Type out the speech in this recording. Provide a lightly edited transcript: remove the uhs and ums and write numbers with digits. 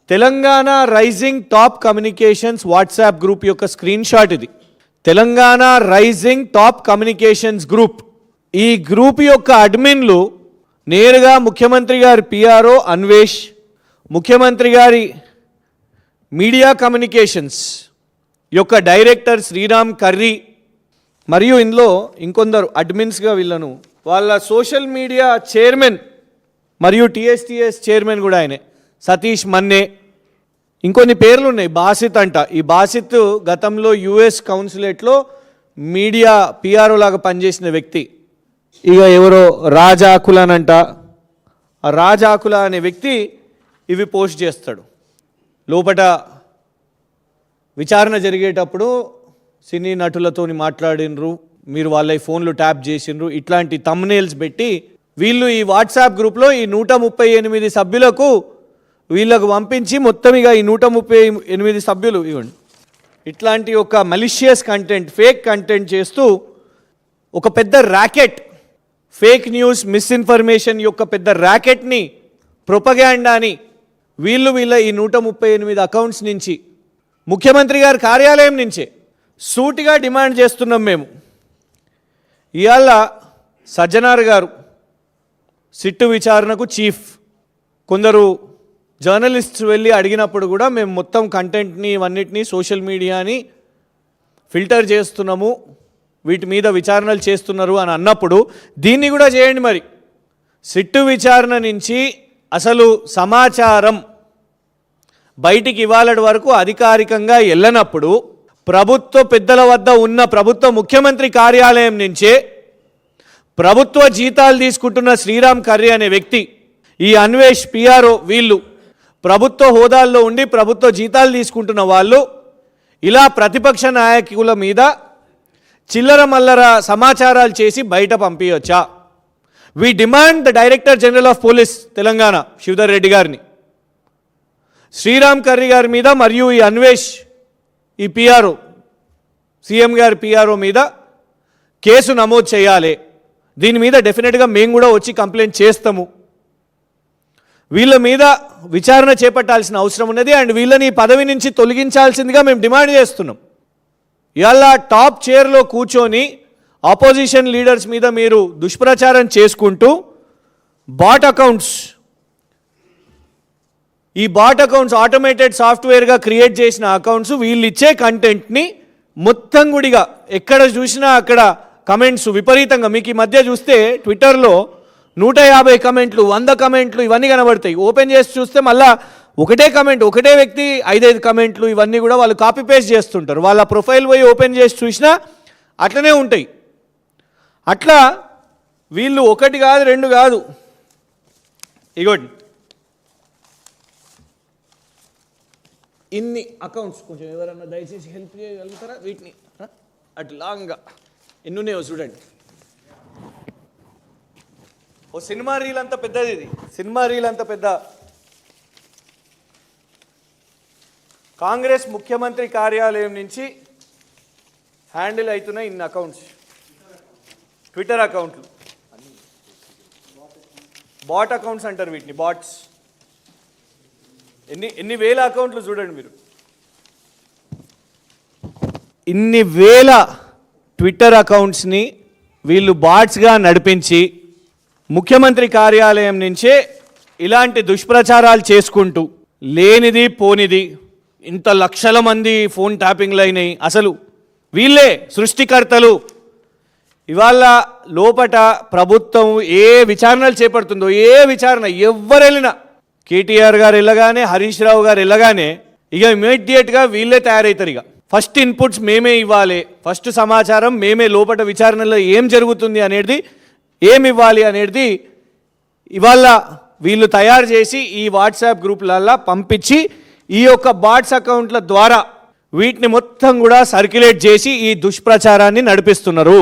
Telangana rising top communications WhatsApp group యొక్క screenshot ఇది. Telangana rising top communications group. ఈ group యొక్క అడ్మిన్లు నేరుగా ముఖ్యమంత్రి గారి పిఆర్ఓ అన్వేష్, ముఖ్యమంత్రి గారి మీడియా కమ్యూనికేషన్స్ యొక్క డైరెక్టర్ శ్రీరామ్ కర్రీ, మరియు ఇందులో ఇంకొందరు అడ్మిన్స్గా వీళ్ళను వాళ్ళ సోషల్ మీడియా చైర్మన్ మరియు టీఎస్టీఎస్ చైర్మన్ కూడా ఆయనే సతీష్ మన్నే. ఇంకొన్ని పేర్లు ఉన్నాయి. బాసిత్ అంట. ఈ బాసిత్ గతంలో యుఎస్ కౌన్సిలేట్లో మీడియా పిఆర్ఓ లాగా పనిచేసిన వ్యక్తి. ఇక ఎవరో రాజాకులనంట. ఆ రాజాకుల అనే వ్యక్తి ఇవి పోస్ట్ చేస్తాడు. లోపట విచారణ జరిగేటప్పుడు సినీ నటులతో మాట్లాడినరు, మీరు వాళ్ళ ఫోన్లు ట్యాప్ చేసినరు, ఇట్లాంటి థంబ్నెయిల్స్ పెట్టి వీళ్ళు ఈ వాట్సాప్ గ్రూప్లో ఈ 138 సభ్యులకు వీళ్ళకు పంపించి మొత్తం ఇక ఈ 138 సభ్యులు ఇవ్వండి ఇట్లాంటి ఒక మలిషియస్ కంటెంట్, ఫేక్ కంటెంట్ చేస్తూ ఒక పెద్ద ర్యాకెట్, ఫేక్ న్యూస్, మిస్ఇన్ఫర్మేషన్ యొక్క పెద్ద ర్యాకెట్ని, ప్రొపగాండాని వీళ్ళ ఈ 138 అకౌంట్స్ నుంచి ముఖ్యమంత్రి గారి కార్యాలయం నుంచే సూటిగా డిమాండ్ చేస్తున్నాం మేము. ఇవాళ సజ్జనార్ గారు సిట్టు విచారణకు చీఫ్, కొందరు జర్నలిస్ట్స్ వెళ్ళి అడిగినప్పుడు కూడా మేము మొత్తం కంటెంట్ని ఇవన్నిటినీ సోషల్ మీడియాని ఫిల్టర్ చేస్తున్నాము, వీటి మీద విచారణలు చేస్తున్నారు అని అన్నప్పుడు దీన్ని కూడా చేయండి. మరి సిట్టు విచారణ నుంచి అసలు సమాచారం బయటికి ఇవ్వాలటి వరకు అధికారికంగా వెళ్ళనప్పుడు ప్రభుత్వ పెద్దల వద్ద ఉన్న ప్రభుత్వ ముఖ్యమంత్రి కార్యాలయం నుంచే ప్రభుత్వ జీతాలు తీసుకుంటున్న శ్రీరామ్ కర్రీ అనే వ్యక్తి, ఈ అన్వేష్ పిఆర్ఓ, వీళ్ళు ప్రభుత్వ హోదాల్లో ఉండి ప్రభుత్వ జీతాలు తీసుకుంటున్న వాళ్ళు ఇలా ప్రతిపక్ష నాయకుల మీద చిల్లర మల్లర సమాచారాలు చేసి బయట పంపించవచ్చా? We demand the director general of police Telangana Shivadhar Reddy గారిని, శ్రీరామ్ కర్రీ గారి మీద మరియు ఈ అన్వేష్ ఈ పిఆర్ఓ, సీఎం గారి పిఆర్ఓ మీద కేసు నమోదు చేయాలి. దీని మీద డెఫినెట్గా మేము కూడా వచ్చి కంప్లైంట్ చేస్తాము. వీళ్ళ మీద విచారణ చేపట్టాల్సిన అవసరం ఉన్నది. అండ్ వీళ్ళని పదవి నుంచి తొలగించాల్సిందిగా మేము డిమాండ్ చేస్తున్నాం. ఇవాళ టాప్ చైర్లో కూర్చొని ఆపోజిషన్ లీడర్స్ మీద మీరు దుష్ప్రచారం చేసుకుంటూ బాట్ అకౌంట్స్, ఈ బాట్ అకౌంట్స్ ఆటోమేటెడ్ సాఫ్ట్వేర్గా క్రియేట్ చేసిన అకౌంట్స్, వీళ్ళు ఇచ్చే కంటెంట్ని మొత్తం గుడిగా ఎక్కడ చూసినా అక్కడ కమెంట్స్ విపరీతంగా. మీకు ఈ మధ్య చూస్తే ట్విట్టర్లో 150 కమెంట్లు, 100 కమెంట్లు ఇవన్నీ కనబడతాయి. ఓపెన్ చేసి చూస్తే మళ్ళీ ఒకటే కమెంట్, ఒకటే వ్యక్తి 5 కమెంట్లు, ఇవన్నీ కూడా వాళ్ళు కాపీ పేస్ట్ చేస్తుంటారు. వాళ్ళ ప్రొఫైల్ పోయి ఓపెన్ చేసి చూసినా అట్లనే ఉంటాయి. అట్లా వీళ్ళు ఒకటి కాదు, రెండు కాదు, ఇగోండి ఇన్ని అకౌంట్స్. కొంచెం ఎవరన్నా దయచేసి హెల్ప్ చేయగలుగుతారా? వీటిని అట్లాగా ఎన్ని ఉన్నాయో చూడండి. ఓ సినిమా రీల్ అంత పెద్దది ఇది, సినిమా రీల్ అంత పెద్ద. కాంగ్రెస్ ముఖ్యమంత్రి కార్యాలయం నుంచి హ్యాండిల్ అవుతున్న ఇన్ని అకౌంట్స్, ట్విట్టర్ అకౌంట్లు, బాట్ అకౌంట్స్ అంటారు వీటిని, బాట్స్. ఎన్ని వేల అకౌంట్లు చూడండి మీరు. ఇన్ని వేల ట్విట్టర్ అకౌంట్స్ని వీళ్ళు బాట్స్గా నడిపించి ముఖ్యమంత్రి కార్యాలయం నుంచే ఇలాంటి దుష్ప్రచారాలు చేసుకుంటూ లేనిది పోనిది ఇంత లక్షల మంది ఫోన్ ట్యాపింగ్లు అయినాయి. అసలు వీళ్ళే సృష్టికర్తలు. ఇవాళ లోపట ప్రభుత్వం ఏ విచారణలు చేపడుతుందో, ఏ విచారణ ఎవరు వెళ్ళినా, కేటీఆర్ గారు వెళ్ళగానే, హరీష్ రావు గారు వెళ్ళగానే ఇక ఇమీడియట్గా వీళ్ళే తయారవుతారు. ఇక ఫస్ట్ ఇన్పుట్స్ మేమే ఇవ్వాలి, ఫస్ట్ సమాచారం మేమే, లోపల విచారణలో ఏం జరుగుతుంది అనేది ఏమి ఇవ్వాలి అనేది ఇవాళ వీళ్ళు తయారు చేసి ఈ వాట్సాప్ గ్రూప్లల్లో పంపించి ఈ యొక్క బాట్స్ అకౌంట్ల ద్వారా వీటిని మొత్తం కూడా సర్క్యులేట్ చేసి ఈ దుష్ప్రచారాన్ని నడిపిస్తున్నారు.